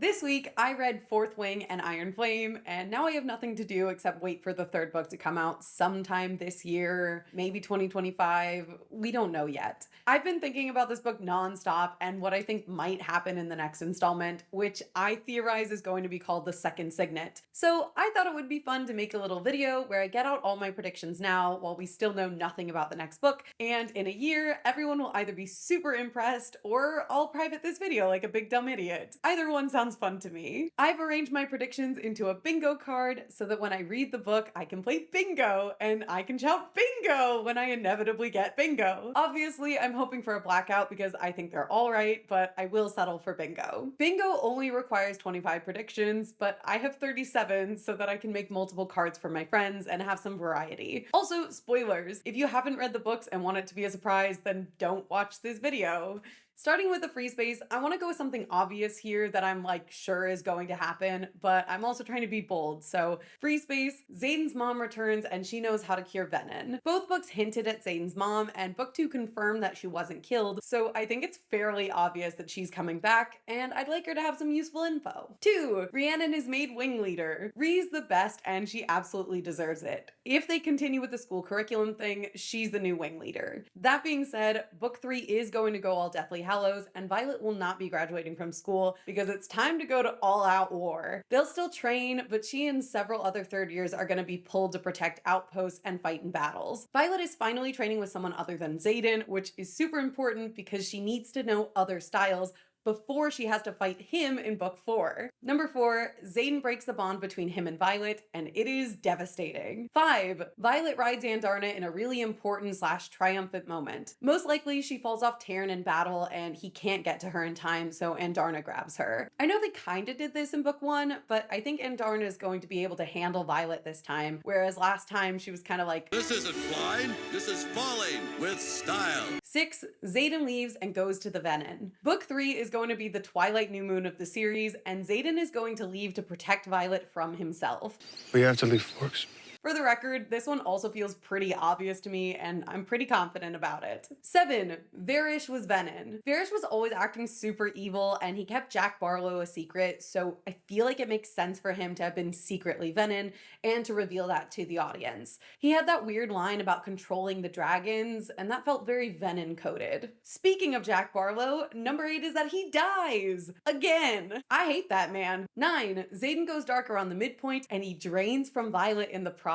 This week, I read Fourth Wing and Iron Flame, and now I have nothing to do except wait for the third book to come out sometime this year, maybe 2025. We don't know yet. I've been thinking about this book nonstop and what I think might happen in the next installment, which I theorize is going to be called The Second Signet. So I thought it would be fun to make a little video where I get out all my predictions now while we still know nothing about the next book, and in a year, everyone will either be super impressed or I'll private this video like a big dumb idiot. Either one sounds fun to me. I've arranged my predictions into a bingo card so that when I read the book, I can play bingo and I can shout bingo when I inevitably get bingo. Obviously, I'm hoping for a blackout because I think they're all right, but I will settle for bingo. Bingo only requires 25 predictions, but I have 37 so that I can make multiple cards for my friends and have some variety. Also, spoilers, if you haven't read the books and want it to be a surprise, then don't watch this video. Starting with the free space, I want to go with something obvious here that I'm sure is going to happen, but I'm also trying to be bold. So free space, Xaden's mom returns and she knows how to cure venom. Both books hinted at Xaden's mom and book 2 confirmed that she wasn't killed, so I think it's fairly obvious that she's coming back and I'd like her to have some useful info. 2. Rhiannon is made wing leader. Rhee's the best and she absolutely deserves it. If they continue with the school curriculum thing, she's the new wing leader. That being said, book 3 is going to go all Deathly Hallows, and Violet will not be graduating from school because it's time to go to all-out war. They'll still train, but she and several other third years are going to be pulled to protect outposts and fight in battles. Violet is finally training with someone other than Xaden, which is super important because she needs to know other styles before she has to fight him in book 4. Number 4, Xaden breaks the bond between him and Violet, and it is devastating. 5, Violet rides Andarna in a really important / triumphant moment. Most likely she falls off Taryn in battle and he can't get to her in time, so Andarna grabs her. I know they kinda did this in book 1, but I think Andarna is going to be able to handle Violet this time, whereas last time she was kind of like, "This isn't flying, this is falling with style." 6, Xaden leaves and goes to the Venom. Book 3 is going to be the Twilight New Moon of the series, and Xaden is going to leave to protect Violet from himself. We have to leave Forks. For the record, this one also feels pretty obvious to me, and I'm pretty confident about it. 7, Varish was Venom. Varish was always acting super evil, and he kept Jack Barlow a secret, so I feel like it makes sense for him to have been secretly Venom, and to reveal that to the audience. He had that weird line about controlling the dragons, and that felt very Venom-coded. Speaking of Jack Barlow, number 8 is that he dies! Again! I hate that man. 9, Xaden goes dark around the midpoint, and he drains from Violet in the process.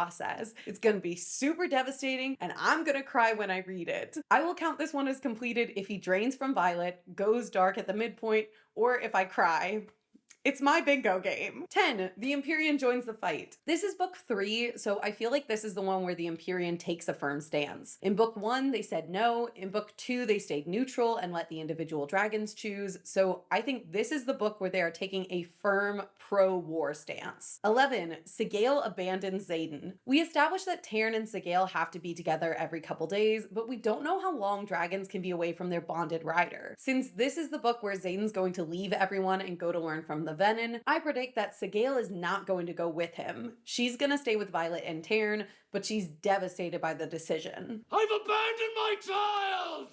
It's gonna be super devastating, and I'm gonna cry when I read it. I will count this one as completed if he drains from Violet, goes dark at the midpoint, or if I cry. It's my bingo game. 10, the Empyrean joins the fight. This is book 3, so I feel like this is the one where the Empyrean takes a firm stance. In book 1, they said no. In book 2, they stayed neutral and let the individual dragons choose. So I think this is the book where they are taking a firm pro-war stance. 11, Sigale abandons Xaden. We established that Taryn and Sigale have to be together every couple days, but we don't know how long dragons can be away from their bonded rider. Since this is the book where Xaden's going to leave everyone and go to learn from the Venom, I predict that Sigale is not going to go with him. She's gonna stay with Violet and Taryn, but she's devastated by the decision. I've abandoned my child!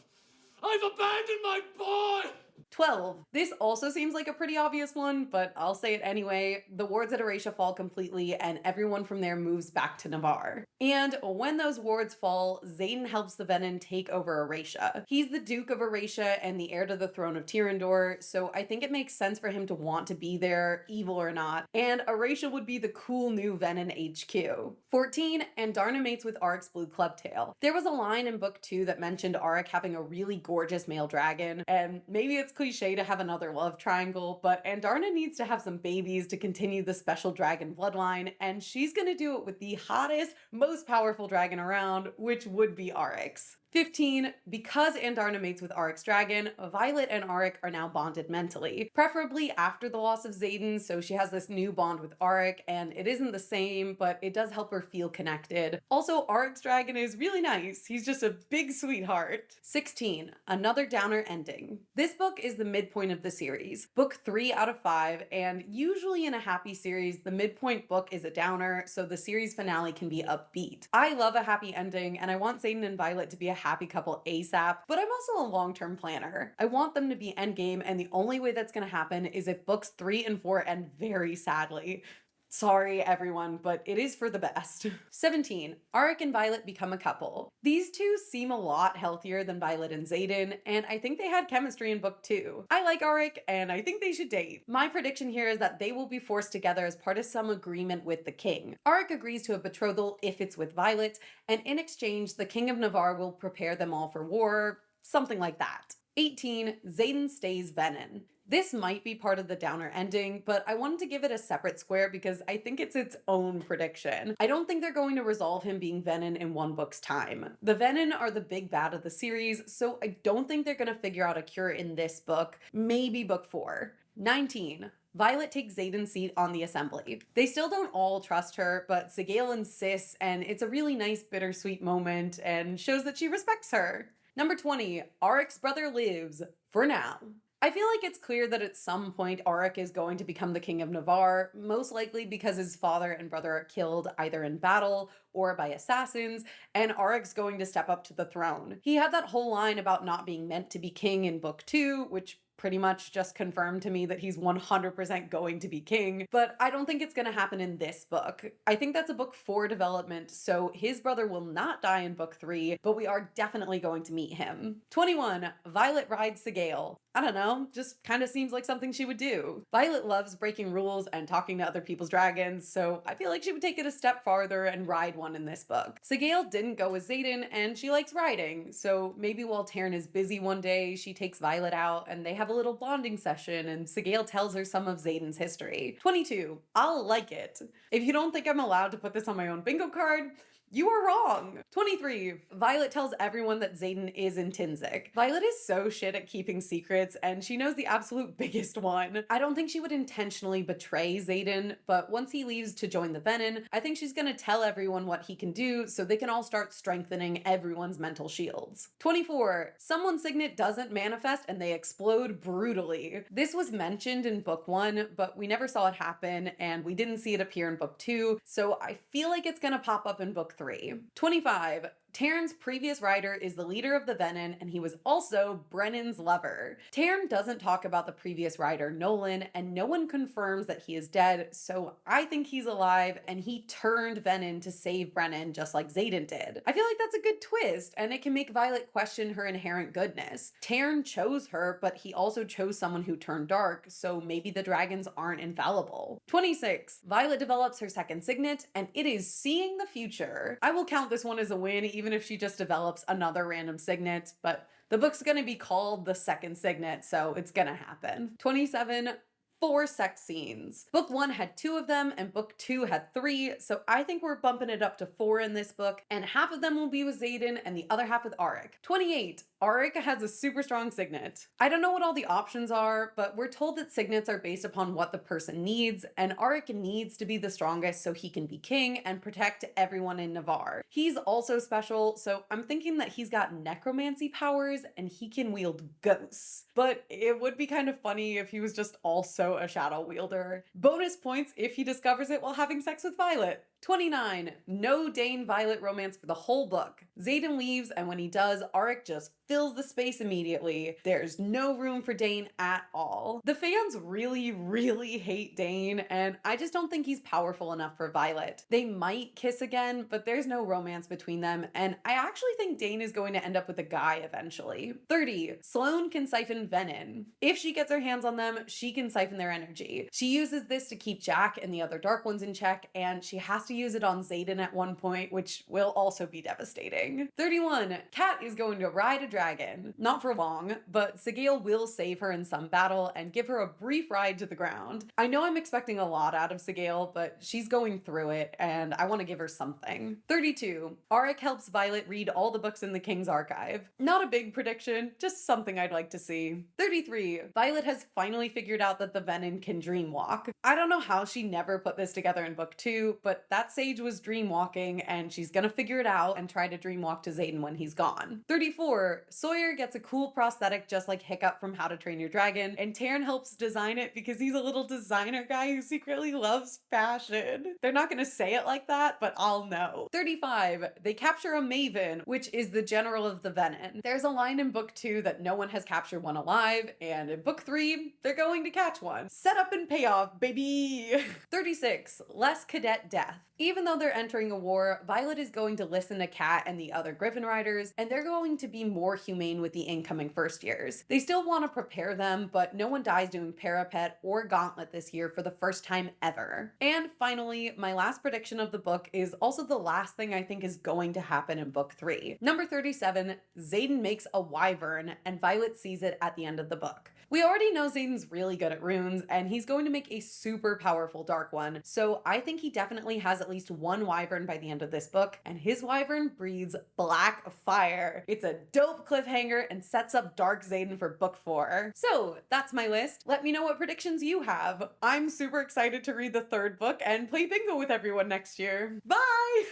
I've abandoned my boy! 12. This also seems like a pretty obvious one, but I'll say it anyway. The wards at Eratia fall completely, and everyone from there moves back to Navarre. And when those wards fall, Xaden helps the Venom take over Eratia. He's the Duke of Eratia and the heir to the throne of Tyrandor, so I think it makes sense for him to want to be there, evil or not, and Eratia would be the cool new Venom HQ. 14, Andarna mates with Aric's blue clubtail. There was a line in book 2 that mentioned Aric having a really gorgeous male dragon, and maybe it's cliche to have another love triangle, but Andarna needs to have some babies to continue the special dragon bloodline, and she's gonna do it with the hottest, most powerful dragon around, which would be Aric's. 15, because Andarna mates with Aric's dragon, Violet and Aric are now bonded mentally, preferably after the loss of Xaden, so she has this new bond with Aric, and it isn't the same, but it does help her feel connected. Also, Aric's dragon is really nice. He's just a big sweetheart. 16, another downer ending. This book is the midpoint of the series, book 3 out of 5, and usually in a happy series, the midpoint book is a downer, so the series finale can be upbeat. I love a happy ending, and I want Xaden and Violet to be a happy couple ASAP, but I'm also a long-term planner. I want them to be endgame, and the only way that's gonna happen is if books 3 and 4 end very sadly. Sorry, everyone, but it is for the best. 17. Auric and Violet become a couple. These two seem a lot healthier than Violet and Xaden, and I think they had chemistry in book 2. I like Auric, and I think they should date. My prediction here is that they will be forced together as part of some agreement with the king. Auric agrees to a betrothal if it's with Violet, and in exchange, the King of Navarre will prepare them all for war, something like that. 18. Xaden stays Venin. This might be part of the downer ending, but I wanted to give it a separate square because I think it's its own prediction. I don't think they're going to resolve him being Venin in one book's time. The Venin are the big bad of the series, so I don't think they're going to figure out a cure in this book, maybe book 4. 19. Violet takes Xaden's seat on the assembly. They still don't all trust her, but Sigale insists, and it's a really nice bittersweet moment and shows that she respects her. Number 20. Auric's brother lives, for now. I feel like it's clear that at some point Auric is going to become the King of Navarre, most likely because his father and brother are killed either in battle or by assassins, and Auric's going to step up to the throne. He had that whole line about not being meant to be king in book 2, which pretty much just confirmed to me that he's 100% going to be king, but I don't think it's going to happen in this book. I think that's a book 4 development, so his brother will not die in book 3, but we are definitely going to meet him. 21. Violet rides Sigale. I don't know, just kind of seems like something she would do. Violet loves breaking rules and talking to other people's dragons, so I feel like she would take it a step farther and ride one in this book. Sigale didn't go with Xaden, and she likes riding, so maybe while Taryn is busy one day, she takes Violet out and they have a little bonding session and Sigale tells her some of Xaden's history. 22. I'll like it. If you don't think I'm allowed to put this on my own bingo card, you are wrong. 23. Violet tells everyone that Xaden is in Tinsic. Violet is so shit at keeping secrets, and she knows the absolute biggest one. I don't think she would intentionally betray Xaden, but once he leaves to join the Venin, I think she's gonna tell everyone what he can do so they can all start strengthening everyone's mental shields. 24. Someone's signet doesn't manifest and they explode brutally. This was mentioned in book 1, but we never saw it happen, and we didn't see it appear in book 2, so I feel like it's gonna pop up in book 3. 25. Taryn's previous rider is the leader of the Venin, and he was also Brennan's lover. Taryn doesn't talk about the previous rider, Nolan, and no one confirms that he is dead, so I think he's alive, and he turned Venin to save Brennan just like Xaden did. I feel like that's a good twist, and it can make Violet question her inherent goodness. Taryn chose her, but he also chose someone who turned dark, so maybe the dragons aren't infallible. 26. Violet develops her second signet, and it is seeing the future. I will count this one as a win, even if she just develops another random signet, but the book's gonna be called The Second Signet, so it's gonna happen. 27. 4 sex scenes. Book 1 had 2 of them, and book 2 had 3, so I think we're bumping it up to 4 in this book, and half of them will be with Xaden and the other half with Auric. 28. Auric has a super strong signet. I don't know what all the options are, but we're told that signets are based upon what the person needs, and Auric needs to be the strongest so he can be king and protect everyone in Navarre. He's also special, so I'm thinking that he's got necromancy powers and he can wield ghosts. But it would be kind of funny if he was just also a shadow wielder. Bonus points if he discovers it while having sex with Violet. 29. No Dane-Violet romance for the whole book. Xaden leaves, and when he does, Auric just fills the space immediately. There's no room for Dane at all. The fans really, really hate Dane, and I just don't think he's powerful enough for Violet. They might kiss again, but there's no romance between them, and I actually think Dane is going to end up with a guy eventually. 30. Sloane can siphon Venin. If she gets her hands on them, she can siphon their energy. She uses this to keep Jack and the other Dark Ones in check, and she has to use it on Xaden at one point, which will also be devastating. 31. Kat is going to ride a dragon. Not for long, but Sigale will save her in some battle and give her a brief ride to the ground. I know I'm expecting a lot out of Sigale, but she's going through it, and I want to give her something. 32. Auric helps Violet read all the books in the King's Archive. Not a big prediction, just something I'd like to see. 33. Violet has finally figured out that the Venin can dreamwalk. I don't know how she never put this together in book 2, but that sage was dreamwalking, and she's gonna figure it out and try to dreamwalk to Xaden when he's gone. 34. Sawyer gets a cool prosthetic just like Hiccup from How to Train Your Dragon, and Taran helps design it because he's a little designer guy who secretly loves fashion. They're not gonna say it like that, but I'll know. 35, they capture a Maven, which is the general of the Venom. There's a line in book 2 that no one has captured one alive, and in book 3, they're going to catch one. Set up and payoff, baby! 36, less cadet death. Even though they're entering a war, Violet is going to listen to Kat and the other Griffin Riders, and they're going to be more humane with the incoming first years. They still want to prepare them, but no one dies doing Parapet or Gauntlet this year for the first time ever. And finally, my last prediction of the book is also the last thing I think is going to happen in book 3. Number 37, Xaden makes a wyvern, and Violet sees it at the end of the book. We already know Xaden's really good at runes, and he's going to make a super powerful dark one, so I think he definitely has at least one wyvern by the end of this book, and his wyvern breathes black fire. It's a dope cliffhanger and sets up Dark Xaden for book 4. So that's my list. Let me know what predictions you have. I'm super excited to read the third book and play bingo with everyone next year. Bye!